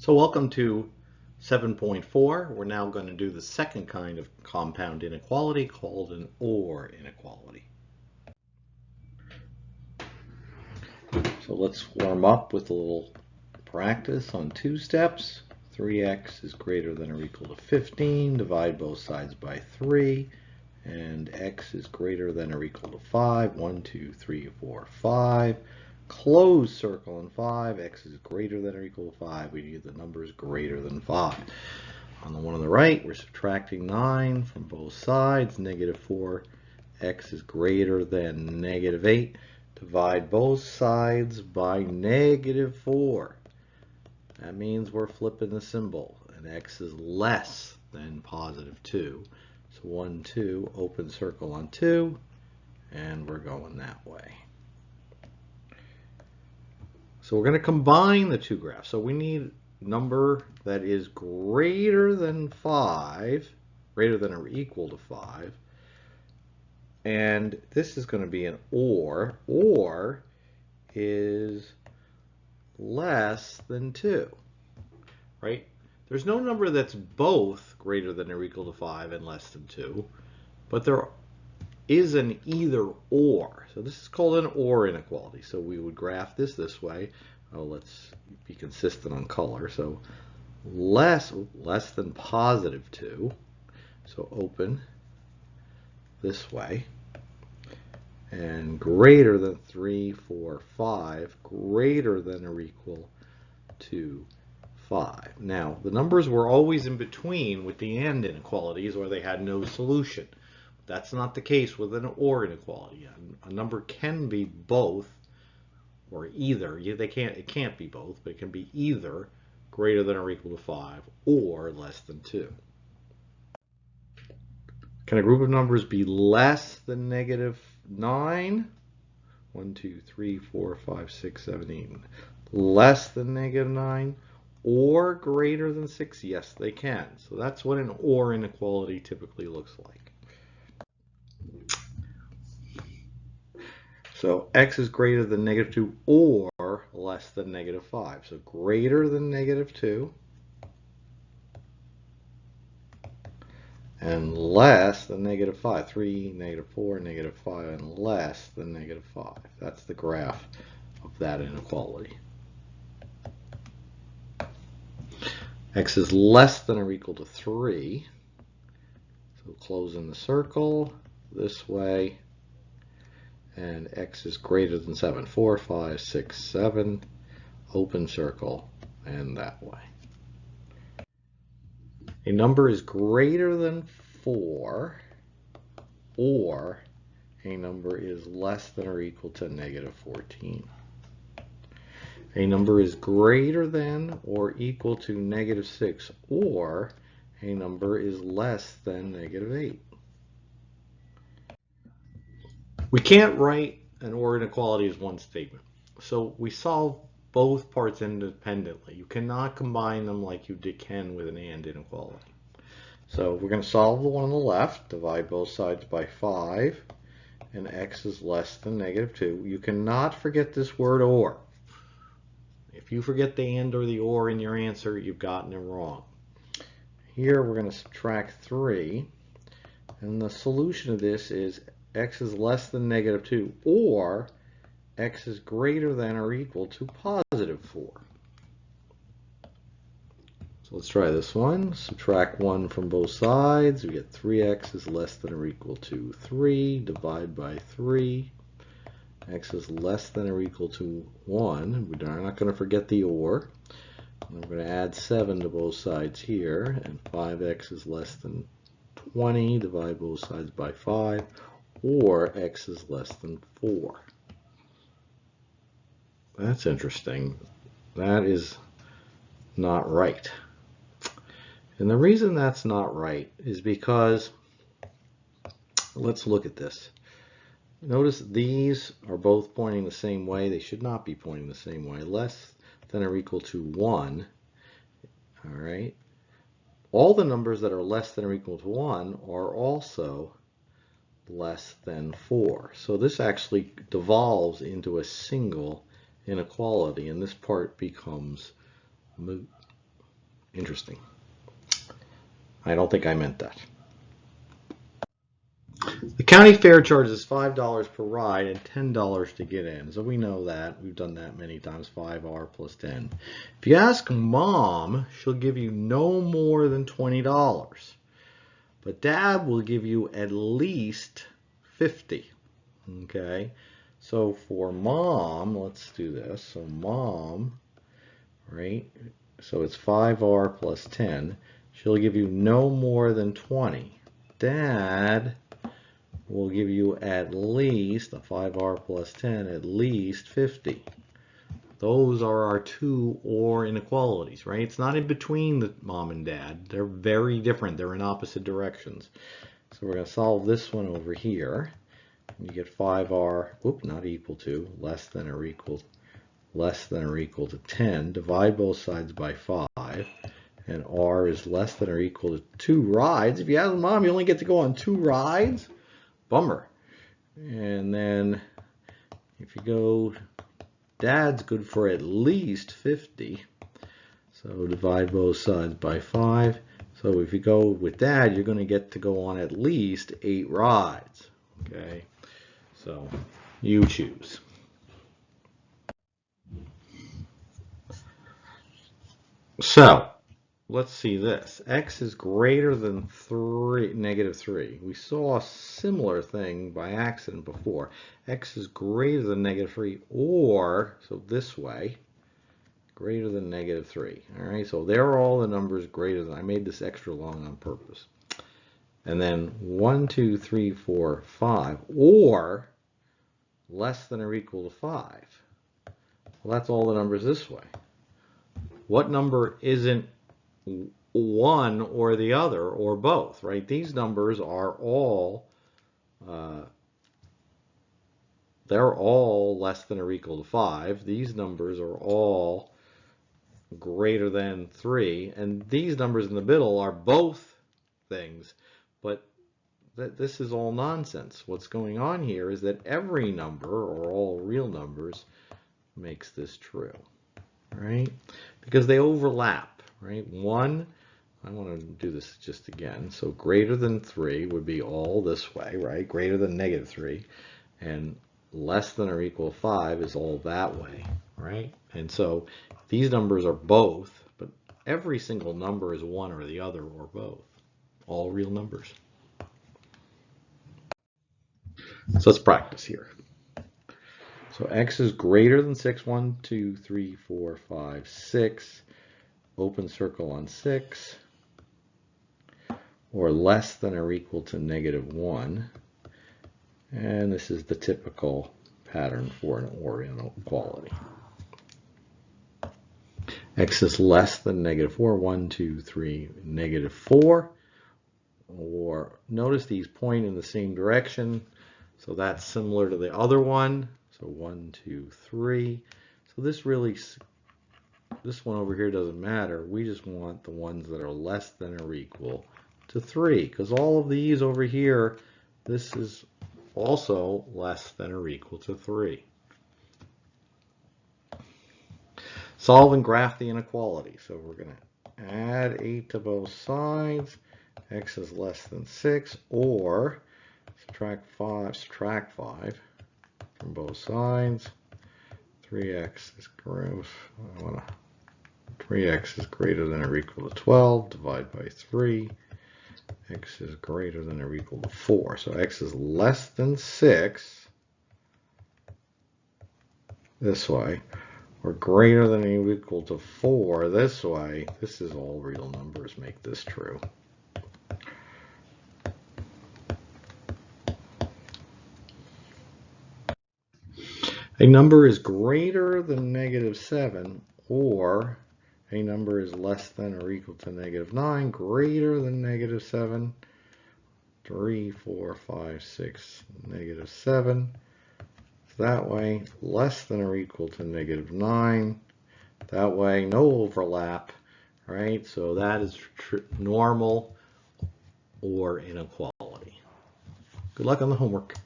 So welcome to 7.4. We're now going to do the second kind of compound inequality called an OR inequality. So let's warm up with a little practice on two steps. 3x is greater than or equal to 15. Divide both sides by 3. And x is greater than or equal to 5. 1, 2, 3, 4, 5. Close circle on 5. X is greater than or equal to 5. We need the numbers greater than 5. On the one on the right, we're subtracting 9 from both sides. Negative 4. X is greater than negative 8. Divide both sides by negative 4. That means we're flipping the symbol. And x is less than positive 2. So 1, 2, open circle on 2. And we're going that way. So we're going to combine the two graphs. So we need a number that is greater than 5, greater than or equal to 5. And this is going to be an or is less than 2, right? There's no number that's both greater than or equal to 5 and less than 2, but there is an either or. So this is called an or inequality. So we would graph this way. Oh, let's be consistent on color. So less than positive 2. So open this way. And greater than 3, 4, 5, greater than or equal to 5. Now, the numbers were always in between with the and inequalities, or they had no solution. That's not the case with an or inequality. A number can be both or either. It can't be both, but it can be either greater than or equal to 5 or less than 2. Can a group of numbers be less than negative 9? 1, 2, 3, 4, 5, 6, 7, 8. Less than negative 9 or greater than 6? Yes, they can. So that's what an or inequality typically looks like. So x is greater than negative 2 or less than negative 5. So greater than negative 2 and less than negative 5. 3, negative 4, negative 5, and less than negative 5. That's the graph of that inequality. X is less than or equal to 3. So closing the circle this way. And x is greater than 7. 4, 5, 6, 7. Open circle and that way. A number is greater than 4 or a number is less than or equal to negative 14. A number is greater than or equal to negative 6 or a number is less than negative 8. We can't write an or inequality as one statement. So we solve both parts independently. You cannot combine them like you can with an and inequality. So we're going to solve the one on the left, divide both sides by 5, and x is less than negative 2. You cannot forget this word or. If you forget the and or the or in your answer, you've gotten it wrong. Here we're going to subtract 3, and the solution of this is x is less than negative 2 or x is greater than or equal to positive 4. So let's try this one. Subtract 1 from both sides. We get 3x is less than or equal to 3. Divide by 3. X is less than or equal to 1. We're not going to forget the or. And we're going to add 7 to both sides here. And 5x is less than 20. Divide both sides by 5. Or x is less than 4. That's interesting. That is not right. And the reason that's not right is because, let's look at this. Notice these are both pointing the same way. They should not be pointing the same way. Less than or equal to 1. All right. All the numbers that are less than or equal to 1 are also less than 4. So this actually devolves into a single inequality, and this part becomes moot. Interesting. I don't think I meant that. The county fair charges $5 per ride and $10 to get in. So we know that. We've done that many times. 5R plus 10. If you ask Mom, she'll give you no more than $20. But Dad will give you at least 50. Okay? So for Mom, let's do this. So Mom, right? So it's 5R plus 10. She'll give you no more than 20. Dad will give you at least, a 5R plus 10, at least 50. Those are our two or inequalities, right? It's not in between the mom and dad. They're very different. They're in opposite directions. So we're going to solve this one over here. You get 5R, not equal to, less than or equal to 10. Divide both sides by 5. And R is less than or equal to 2 rides. If you ask Mom, you only get to go on 2 rides. Bummer. And then if you go, Dad's good for at least 50. So divide both sides by 5. So if you go with Dad, you're going to get to go on at least 8 rides. Okay. So you choose. So let's see this. X is greater than negative 3. We saw a similar thing by accident before. X is greater than negative 3 or, so this way, greater than negative 3. All right, so there are all the numbers greater than. I made this extra long on purpose. And then 1, 2, 3, 4, 5 or less than or equal to 5. Well, that's all the numbers this way. What number isn't one or the other or both, right? These numbers are all they're all less than or equal to 5. These numbers are all greater than 3, and these numbers in the middle are both things, but this is all nonsense. What's going on here is that every number, or all real numbers, makes this true, right? Because they overlap, right? 1, I want to do this just again. So greater than 3 would be all this way, right? Greater than negative 3. And less than or equal to 5 is all that way, right? And so these numbers are both, but every single number is one or the other or both. All real numbers. So let's practice here. So X is greater than 6. 1, 2, 3, 4, 5, 6. Open circle on 6. Or less than or equal to negative 1. And this is the typical pattern for an or inequality. X is less than negative 4. 1, 2, 3, negative 4. Or notice these point in the same direction. So that's similar to the other one. So 1, 2, 3. So this one over here doesn't matter. We just want the ones that are less than or equal to 3. Because all of these over here, this is also less than or equal to 3. Solve and graph the inequality. So we're going to add 8 to both sides. X is less than 6, or subtract 5 from both sides. 3x is gross. 3x is greater than or equal to 12. Divide by 3. X is greater than or equal to 4. So x is less than 6 this way, or greater than or equal to 4 this way. This is all real numbers. Make this true. A number is greater than negative 7, or a number is less than or equal to negative 9, greater than negative 7, 3, 4, 5, 6, negative 7. That way, less than or equal to negative 9. That way, no overlap, right? So that is normal or inequality. Good luck on the homework.